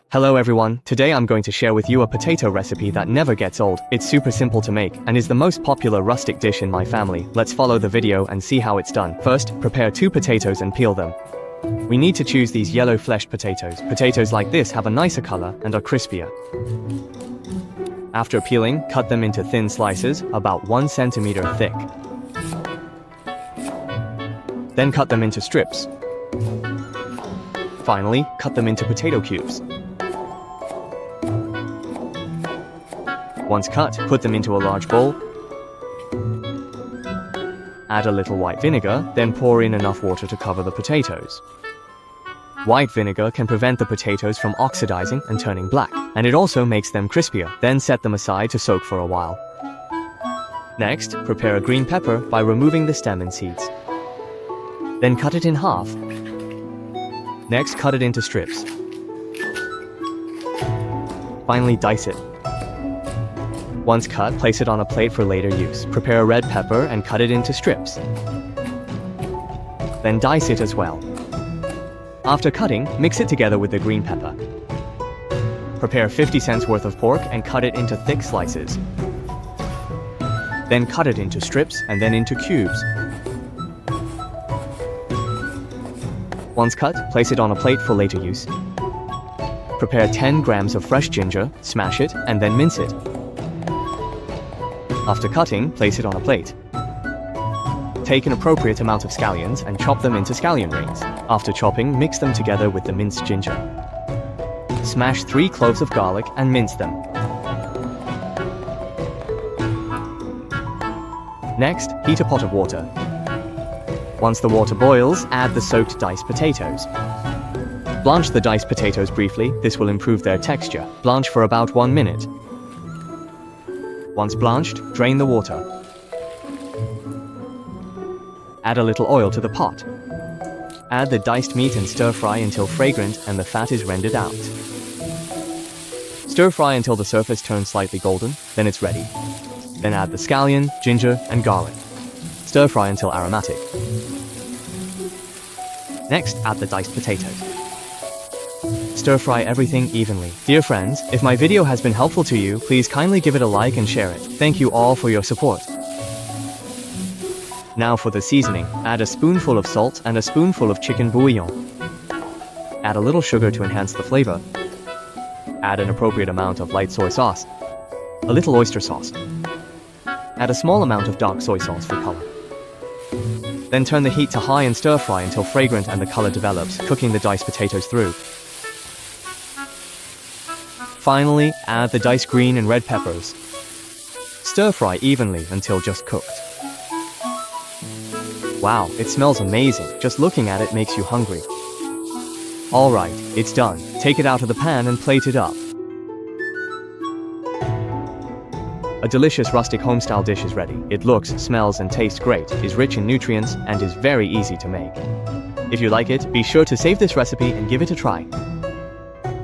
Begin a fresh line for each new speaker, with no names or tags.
Hello everyone, today I'm going to share with you a potato recipe that never gets old. It's super simple to make, and is the most popular rustic dish in my family. Let's follow the video and see how it's done. First, prepare 2 potatoes and peel them. We need to choose these yellow fleshed potatoes. Potatoes like this have a nicer color and are crispier. After peeling, cut them into thin slices, about 1 centimeter thick. Then cut them into strips. Finally, cut them into potato cubes. Once cut, put them into a large bowl. Add a little white vinegar, then pour in enough water to cover the potatoes. White vinegar can prevent the potatoes from oxidizing and turning black, and it also makes them crispier. Then set them aside to soak for a while. Next, prepare a green pepper by removing the stem and seeds. Then cut it in half. Next, cut it into strips. Finally, dice it. Once cut, place it on a plate for later use. Prepare a red pepper and cut it into strips. Then dice it as well. After cutting, mix it together with the green pepper. Prepare 50 cents worth of pork and cut it into thick slices. Then cut it into strips and then into cubes. Once cut, place it on a plate for later use. Prepare 10 grams of fresh ginger, smash it, and then mince it. After cutting, place it on a plate. Take an appropriate amount of scallions and chop them into scallion rings. After chopping, mix them together with the minced ginger. Smash 3 cloves of garlic and mince them. Next, heat a pot of water. Once the water boils, add the soaked diced potatoes. Blanch the diced potatoes briefly, this will improve their texture. Blanch for about 1 minute. Once blanched, drain the water. Add a little oil to the pot. Add the diced meat and stir fry until fragrant and the fat is rendered out. Stir fry until the surface turns slightly golden, then it's ready. Then add the scallion, ginger, and garlic. Stir fry until aromatic. Next, add the diced potatoes. Stir fry everything evenly. Dear friends, if my video has been helpful to you, please kindly give it a like and share it. Thank you all for your support. Now for the seasoning, add a spoonful of salt and a spoonful of chicken bouillon. Add a little sugar to enhance the flavor. Add an appropriate amount of light soy sauce. A little oyster sauce. Add a small amount of dark soy sauce for color. Then turn the heat to high and stir fry until fragrant and the color develops, cooking the diced potatoes through. Finally, add the diced green and red peppers. Stir fry evenly until just cooked. Wow, it smells amazing. Just looking at it makes you hungry. Alright, it's done. Take it out of the pan and plate it up. A delicious rustic homestyle dish is ready. It looks, smells, and tastes great, is rich in nutrients, and is very easy to make. If you like it, be sure to save this recipe and give it a try.